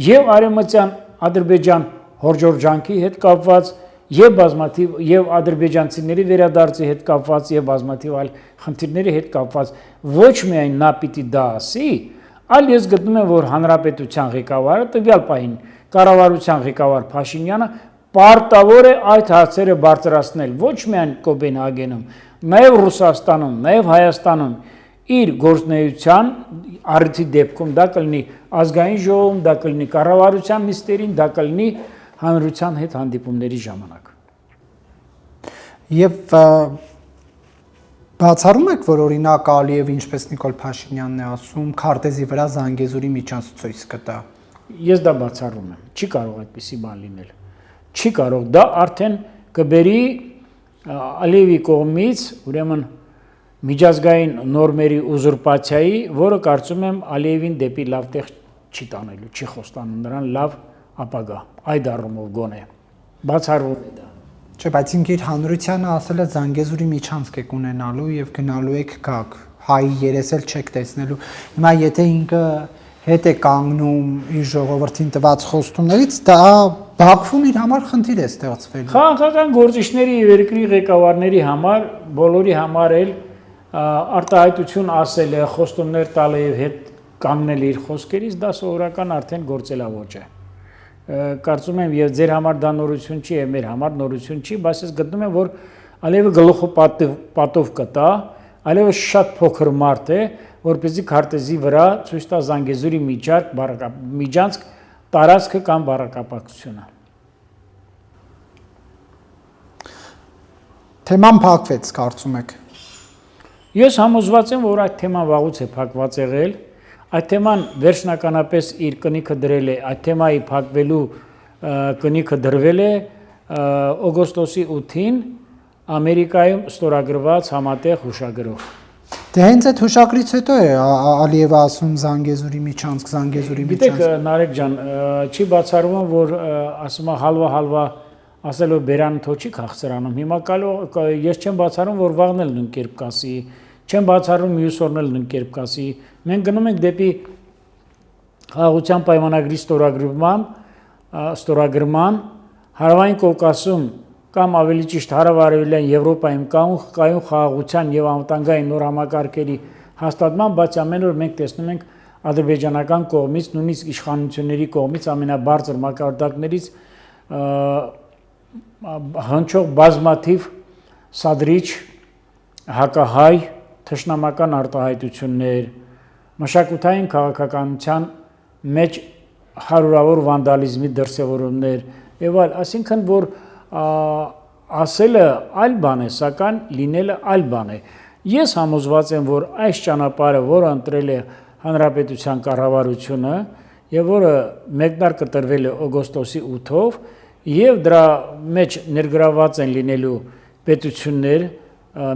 S2: եւ արևմտյան Ադրբեջան հորժորջանքի հետ կապված եւ բազմաթիվ եւ ադրբեջանցիների վերադարձի հետ կապված եւ բազմաթիվ այլ խնդիրների հետ կապված ոչ միայն նա պիտի դա ասի, այլ ես գտնում եմ, որ հանրապետության ղեկավարը տվյալ պահին կառավարության ղեկավար Փաշինյանը պարտավոր է այդ հարցերը բարձրացնել ոչ միայն Կոպենհագենում, նաև Ռուսաստանում, նաև Հայաստանում իր գործունեության առիթի դեպքում դա կլինի ազգային ժողովում, դա կլինի կառավարության նիստերին, դա կլինի հանրության հետ հանդիպումների ժամանակ։
S1: Եվ բացառում եք, որ օրինակ Ալիևը, ինչպես Նիկոլ Փաշինյանն է ասում, քարտեզի վրա Զանգեզուրի միջանցք ցույց կտա։
S2: Ես դա բացառում եմ։ Չի կարող այդպիսի բան լինել։ Չի կարող, դա արդեն կբերի Ալիևի կողմից, ուրեմն միջազգային նորմերի ուզուրպացիայի, որը կարծում եմ Ալիևին դեպի լավ տեղ չի տանելու, չի խոստանում նրան լավ ապագա, այդ առումով գոնե։ Բացառվում է դա։
S1: Չէ, բայց ինքը իր հանրությանը ասել է Զանգեզուրի միջանցք եք ունենալու եւ գնալու եք գաք, հայի երեսել չեք տեսնելու։ Հիմա եթե ինքը հետ է կանգնում իր ժողովրդին տված խոստումներից, դա Բաքվում իր համար խնդիր է ստեղծվել։
S2: Քաղաքական գործիչների եւ երկրի ղեկավարների համար, բոլորի համար էլ արտահայտություն ասել է, խոստումներ տալ է եւ հետ կանգնել իր խոսքերից, դա սովորական արդեն գործելավոճ է։ Կարծում եմ եւ ձեր համար դա նորություն չի եւ մեր համար նորություն չի, բայց ես գտնում եմ, որ Ալիևը գլուխը պատով կտա, Ալիևը շատ փոքր մարդ է, որպեսզի քարտեզի վրա ցույց տա Զանգեզուրի միջանցք տարածքը կամ բառակապակցությունը։
S1: Թեման փակվեց, կարծում եք։
S2: Ես համոզված եմ, որ այդ թեման վաղուց է փակված եղել, այդ թեման վերջնականապես իր կնիքը դրել է, այդ թեմայի փակվելու կնիքը դրվել է օգոստոսի 8-ին Ամերիկայում ստորագրված համատեղ հուշագրով։
S1: Դե հենց այդ հուշագրից հետո է Ալիևը ասում Զանգեզուրի միջանցք, Զանգեզուրի միջանցք։
S2: Գիտեք, Նարեկ ջան, չի բացառվում, որ ասում է հալվա ասելով բերանը թո չի քաղցրանում։ Հիմա ես չեմ բացառում, որ վաղն էլ նույն կերպ կասի, չեմ բացառում մյուս օրն էլ նույն կերպ կասի։ Մենք գնում ենք դեպի Խաղաղության պայմանագրի ստորագրման Հարավային Կովկասում կամ ավելի ճիշտ հարավ-արևելյան Եվրոպայում կայուն խաղաղության եւ անվտանգային նոր համակարգերի հաստատման, բայց ամեն օր մենք տեսնում ենք ադրբեջանական կողմից, նույնիսկ իշխանությունների կողմից ամենաբարձր մակարդակներից հնչող բազմաթիվ սադրիչ հակահայ թշնամական արտահայտություններ, մշակութային քաղաքականության մեջ հարյուրավոր վանդալիզմի դրսևորումներ եւ այլ, այսինքն որ ասելը այլ բան է, սակայն լինելը այլ բան է։ Ես համոզված եմ, որ այս ճանապարհը, որը ընտրել է հանրապետության կառավարությունը եւ որը մեկնարկը տրվել է օգոստոսի 8-ով եւ դրա մեջ ներգրաված են լինելու պետություններ,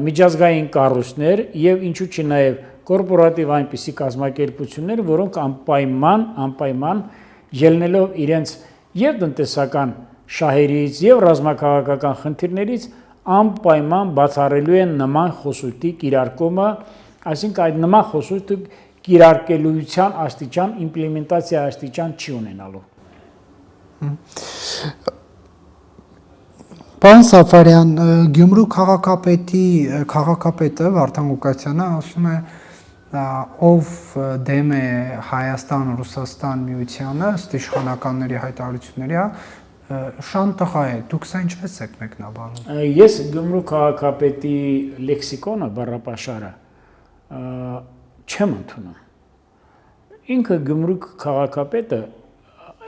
S2: միջազգային կառույցներ եւ ինչու՞ չի նաեւ կորպորատիվ այնպիսի կազմակերպություններ, որոնք անպայման ելնելով իրենց եւ տնտեսական շահերից եւ ռազմաքաղաքական խնդիրներից անպայման բացառելու են նման խոսույթի կիրարկումը, այսինքն այդ նման խոսույթը կիրարկելիության աստիճան, իմպլեմենտացիա աստիճան չի ունենալու։
S1: Պարոն Սաֆարյան, Գյումրու քաղաքապետը Վարդան Ղուկասյանը ասում է, ով դեմ է Հայաստան-Ռուսաստան միությանը, ըստ իշխանականների հայտարարությունների, շան տղա է, դուք սա ինչպես եք մեկնաբանում։
S2: Ես Գյումրու քաղաքապետի լեքսիկոնը, բառապաշարը չեմ ընդունում։ Ինքը Գյումրու քաղաքապետը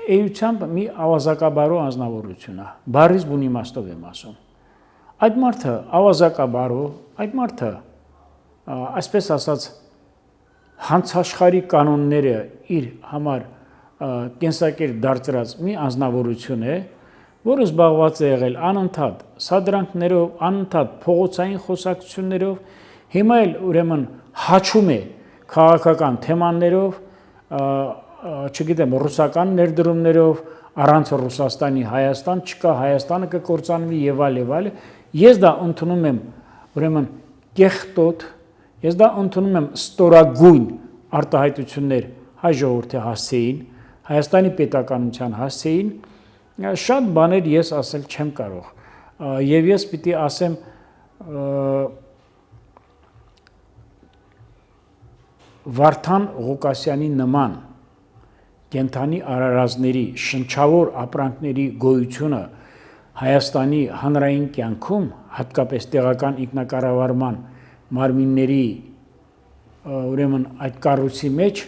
S2: էությամբ մի ավազակաբարո անձնավորություն է, բառից բուն իմաստով եմ ասում։ Այդ մարդը ավազակաբարո, այդ մարդը այսպես ասած հանցաշխարհի կանոնները իր համար կենսակերպ դարձրած մի անձնավորություն է, որը զբաղված է եղել անընդհատ սադրանքներով, անընդհատ փողոցային խոսակցություններով, հիմա էլ ուրեմն հաչում է քաղաքական թեմաներով, չգիտեմ, ռուսական ներդրումներով, առանց Ռուսաստանի Հայաստան չկա, Հայաստանը կկործանվի եւ այլ։ Ես դա ընդունում եմ ուրեմն կեղտոտ, ես դա ընդունում եմ ստորագույն արտահայտություններ հայ ժողովրդի հասցեին, Հայաստանի պետականության հասցեին, շատ բաներ ես ասել չեմ կարող։ Եվ ես պիտի ասեմ Վարդան Ղուկասյանի նման կենթանի արարածների շնչավոր ապրանքների գոյությունը Հայաստանի հանրային կյանքում, հատկապես տեղական ինքնակառավարման մարմինների ուրեմն այդ կառույցի մեջ,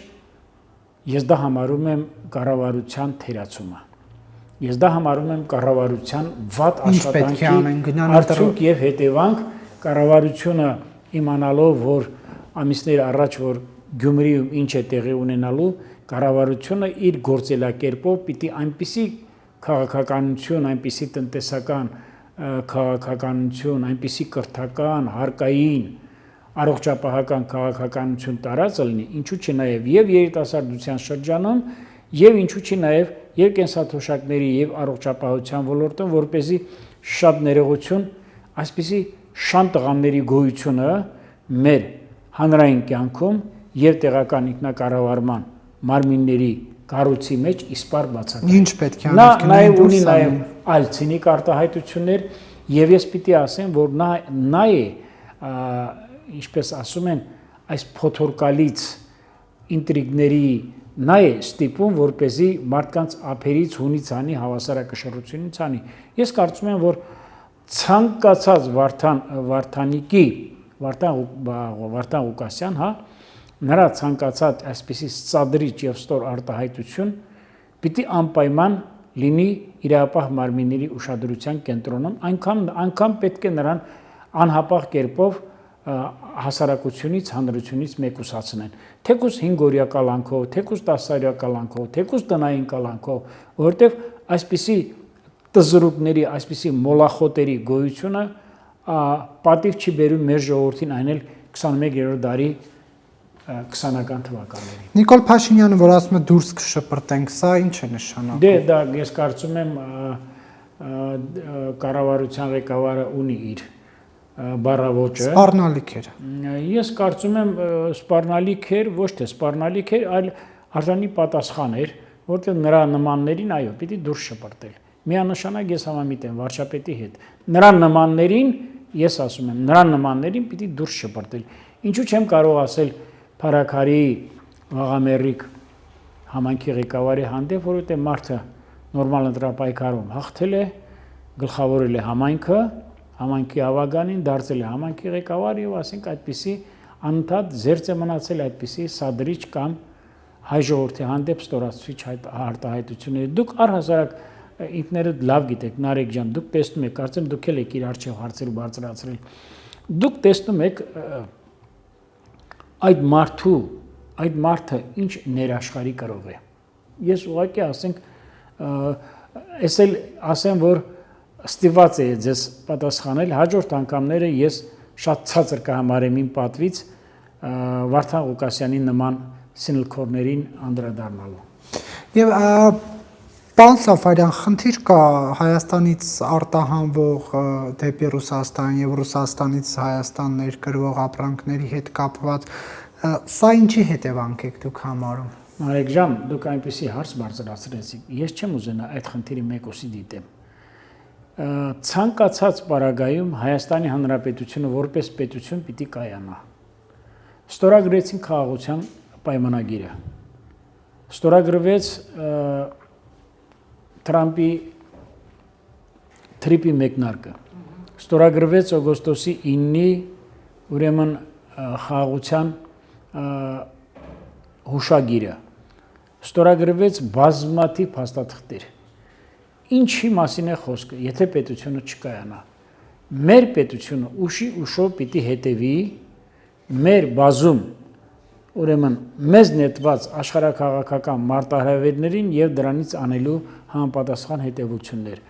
S2: ես դա համարում եմ կառավարության թերացումը։ Ես դա համարում եմ կառավարության վատ աշխատանքի արդյունք եւ հետևանք, կառավարությունը իմանալով, որ ամիսներ առաջ որ Գյումրիում ինչ է տեղի ունենալու, կառավարությունը իր գործելակերպով պիտի այնպիսի քաղաքականություն, այնպիսի տնտեսական քաղաքականություն, այնպիսի կրթական, հարկային, առողջապահական քաղաքականություն տարածը լինի, ինչու՞ չի նաև եւ երիտասարդության շրջանում, եւ ինչու՞ չի նաև եւ կենսաթոշակների եւ առողջապահության ոլորտում, որպեսզի շատ ներողություն, այսպիսի շան տղաների գոյությունը մեր հանրային կյանքում եւ տեղական ինքնակառավարման մարմինների կառույցի մեջ իսպար բացակայ։
S1: Ինչ պետք է անել։
S2: Նա նաև ունի նաև այլ ցինիկ արտահայտություններ եւ ես պիտի ասեմ, որ նա է, ինչպես ասում են, այս փոթորկալից ինտրիգների նա է ստիպում, որպեսզի մարդկանց ափերից հունից անի, հավասարակշռությունից անի։ Ես կարծում եմ, որ ցանկացած Վարդան Ղուկասյան, հա, նրա ցանկացած այսպիսի սադրիչ եւ ստոր արտահայտություն պիտի անպայման լինի իրապահ մարմինների ուշադրության կենտրոնում, այնքան պետք է նրան անհապաղ կերպով հասարակությունից, հանրությունից մեկուսացնեն։ Թեկուզ 5-օրյա կալանքով, թեկուզ 10-օրյա կալանքով, թեկուզ տնային կալանքով, որովհետև այսպիսի տզրուկների, այսպիսի մոլախոտերի գոյությունը պատիվ չի բերում մեր ժողովրդին, այն էլ 21-րդ դարի 20-ական թվականներին։
S1: Նիկոլ Փաշինյանը, որ ասում է դուրս կշպրտենք, սա ինչ է նշանակում։
S2: Դե դա ես կարծում եմ կառավարության ղեկավարը ունի իր բառավոճը։
S1: Սպառնալիք էր։
S2: Ես կարծում եմ սպառնալիք էր, ոչ թե սպառնալիք էր, այլ արժանի պատասխան էր, որտեղ նրա նմաններին այո, պիտի դուրս շպրտել։ Միանշանակ ես համամիտ եմ վարչապետի հետ։ Նրա նմաններին, ես ասում եմ, նրա նմաններին պիտի դուրս շպրտել։ Ինչու չեմ կարող ասել Փարաքարի Վաղամերիկ համայնքի ղեկավարի հանդեպ, որովհետև մարդը նորմալ ընտրապայքարում հաղթել է, գլխավորել է համայնքը, համայնքի ավագանին դարձել է համայնքի ղեկավար եւ ասենք այդպիսի անընդհատ զերծ է մնացել այդպիսի սադրիչ կամ հայ ժողովրդի հանդեպ ստորացուցիչ արտահայտությունները։ Դուք առհասարակ ինքներդ լավ գիտեք, Նարեկ ջան, դուք տեսնում եք, կարծեմ դուք էլ եք իր արժեվ հարցեր բարձրացրել։ Դուք տեսնում եք այդ մարդը ինչ ներաշխարի կրող է։ Ես ուղղակի ասեմ, որ ստիպված է ձեզ պատասխանել, հաջորդ անգամները ես շատ ցածր կհամարեմ իմ պատվից Վարդան Ղուկասյանի նման սինլքորներին անդրադառնալու։
S1: Եվ պարոն Սաֆարյան, խնդիր կա Հայաստանից արտահանվող դեպի Ռուսաստան եւ Ռուսաստանից Հայաստան ներկրվող ապրանքների հետ կապված, սա ինչի հետևանք եք դուք համարում։
S2: Նարեկ ջան, դուք այնպեսի հարց բարձրացրեցիք։ Ես չեմ ուզենա այդ խնդիրի մեկուսի դիտեմ։ Ցանկացած պարագայում Հայաստանի Հանրապետությունը որպես պետություն պիտի կայանա։ Ստորագրեցին խաղաղության պայմանագիրը։ Ստորագրվեց Թրամփի թրիպի մեկնարկը։ Ստորագրվեց օգոստոսի 9-ի ուրեմն խաղաղության հուշագիրը։ Ստորագրվեց բազմաթիվ փաստաթղթեր։ Ինչի մասին է խոսքը, եթե պետությունը չկայանա։ Մեր պետությունը ուշով պիտի հետևի մեր բազում ուրեմն մեզ նետված աշխարհաքաղաքական մարտահրավերներին եւ դրանից անելու համապատասխան հետևություններ։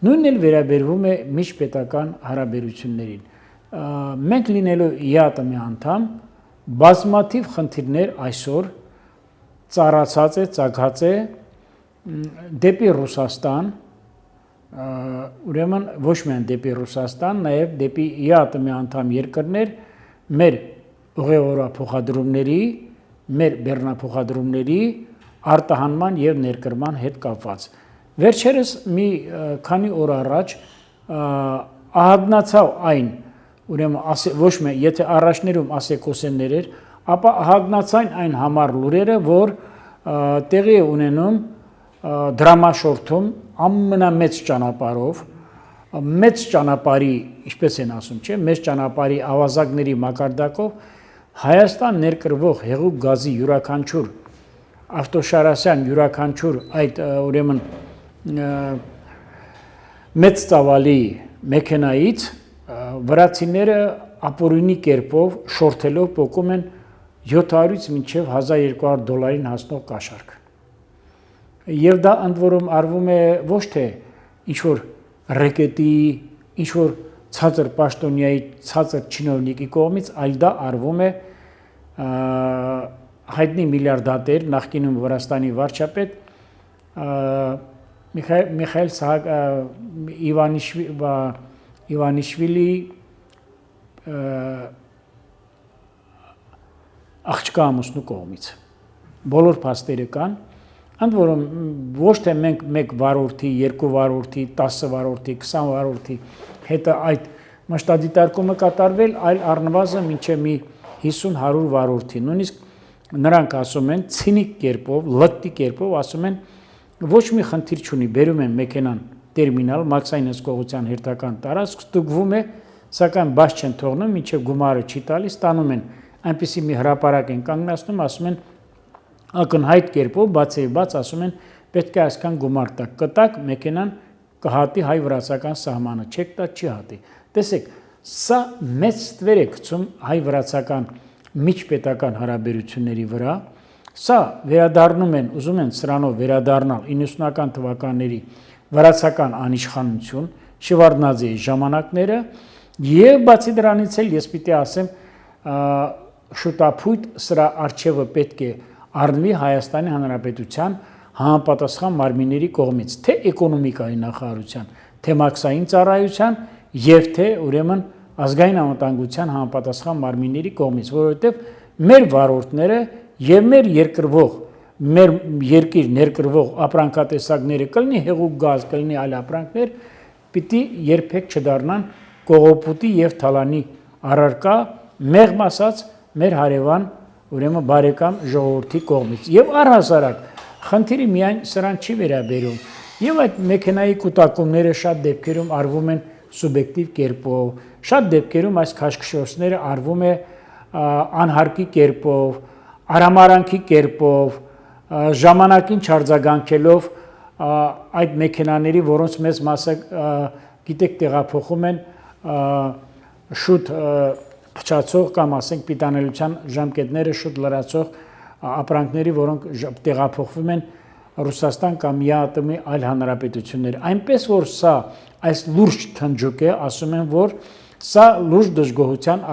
S2: Նույնն էլ վերաբերվում է միջպետական հարաբերություններին։ Մենք լինելով ԵԱՏՄ անդամ, բազմաթիվ խնդիրներ այսօր ծառացած է, ծագած է դեպի Ռուսաստան, ուրեմն ոչ միայն դեպի Ռուսաստան, նաև դեպի ԵԱՏՄ անդամ երկրներ մեր ուղևոր화 փոխադրումների, մեր բեռնափոխադրումների արտահանման եւ ներկրման հետ կապված։ Վերջերս մի քանի օր առաջ ահագնացավ այն, ուրեմն ոչ միայն եթե առաջներում ասեկոսեններ էր, ապա ահագնացան այն համառ լուրերը, որ տեղի է ունենում դրամաշորթում ամենամեծ ճանապարհով, մեծ ճանապարհի, ինչպես են ասում, չէ, մեծ ճանապարհի ավազակների մակարդակով Հայաստան ներկրվող հեղուկ գազի յուրաքանչյուր ավտոշարասյան յուրաքանչյուր այդ ուրեմն մեծ ծավալի մեքենայից վրացիները ապօրինի կերպով շորթելով փոկում են 700-ից մինչև $1200 հասնող կաշառք։ Եվ դա ընդ որում արվում է ոչ թե ինչ-որ ռեկետի, ինչ-որ ցածր պաշտոնյայի, ցածր չինովնիկի կողմից, այլ դա արվում է հայտնի միլիարդատեր, նախկինում Վրաստանի վարչապետ Միխայել Իվանիշվիլի աղջկա ամուսնու կողմից։ Բոլոր փաստերը կան, ընդ որում ոչ թե մենք 1 վարորդի, 2 վարորդի, 10 վարորդի, 20 վարորդի հետը այդ մշտադիտարկումը կատարվել, այլ առնվազն մինչև մի 50-100 վարորդի։ Նույնիսկ նրանք ասում են ցինիկ կերպով, լտտի կերպով ասում են ոչ մի խնդիր չունի, բերում են մեքենան տերմինալ, մաքսային հսկողության հերթական տարածք, ստուգվում է, սակայն բաց չեն թողնում, մինչև գումարը չի տալիս, ստանում են այնպիսի մի հրապարակ են կանգնացնում, ասում են ակնհայտ կերպով, բաց ասում են պետք է այսքան գումար տակ, կտակ մեքենան կհատի հայ-վրացական սահմանը, չեք տա չի հատի։ Տեսեք, սա մեծ ստվեր է գցում հայ-վրացական միջպետական հարաբերությունների վրա, սա վերադառնում են, ուզում են սրանով վերադառնալ 90-ական թվականների վրացական անիշխանություն, Շևարդնաձեի ժամանակները եւ բացի դրանից էլ ես պիտի ասեմ շուտապույտ սրա արժեվը պետք է առնվի Հայաստանի Հանրապետության համապատասխան մարմինների կողմից, թե էկոնոմիկայի նախարարության, թե մաքսային ծառայության եւ թե ուրեմն ազգային անվտանգության համապատասխան մարմինների կողմից, որովհետեւ մեր վարորդները եւ մեր երկրվող մեր երկիր ներկրվող ապրանքատեսակները կլինի հեղուկ գազ, կլինի այլ ապրանքներ, պիտի երբեք չդառնան կողոպուտի եւ թալանի առարկա, մեղմ ասած մեր հարևան ուրեմն բարեկամ ժողովրդի կողմից։ Եվ առհասարակ խնդիրը միայն սրան չի վերաբերում։ Եվ այդ մեքենայի կուտակումները շատ դեպքերում արվում են սուբյեկտիվ կերպով, շատ դեպքերում այս քաշքշոցները արվում է անհարկի կերպով, արամարանքի կերպով, ժամանակին չարձագանքելով այդ մեքենաների, որոնց մեծ մասը գիտեք տեղափոխում են շուտ փչացող կամ ասենք պիտանելիության ժամկետները շուտ լրացող ապրանքների, որոնք տեղափոխվում են Ռուսաստան կամ ԵԱՏՄ-ի այլ հանրապետություններ։ Այնպես որ սա այս լուրջ թնջուկ է, ասում են, որ սա լուրջ դժգոհության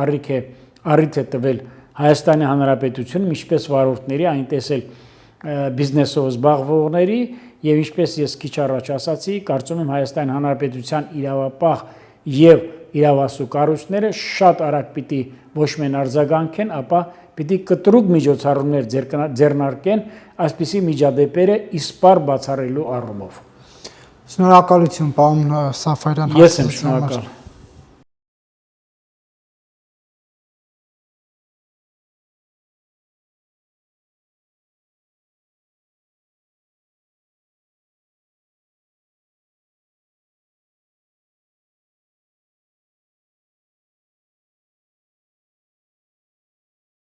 S2: առիթ է տվել Հայաստանի Հանրապետությունում, ինչպես վարորդների, այնպես էլ բիզնեսով զբաղվողների եւ ինչպես ես քիչ առաջ ասացի, կարծում եմ Հայաստանի Հանրապետության իրավապահ եւ իրավասու կառույցները շատ արագ պիտի ոչ միայն արձագանքեն, ապա պիտի կտրուկ միջոցառումներ ձեռնարկեն այսպիսի միջադեպերը իսպառ բացառելու առումով։
S1: Շնորհակալություն, պարոն Սաֆարյան։
S2: Ես եմ շնորհակալ։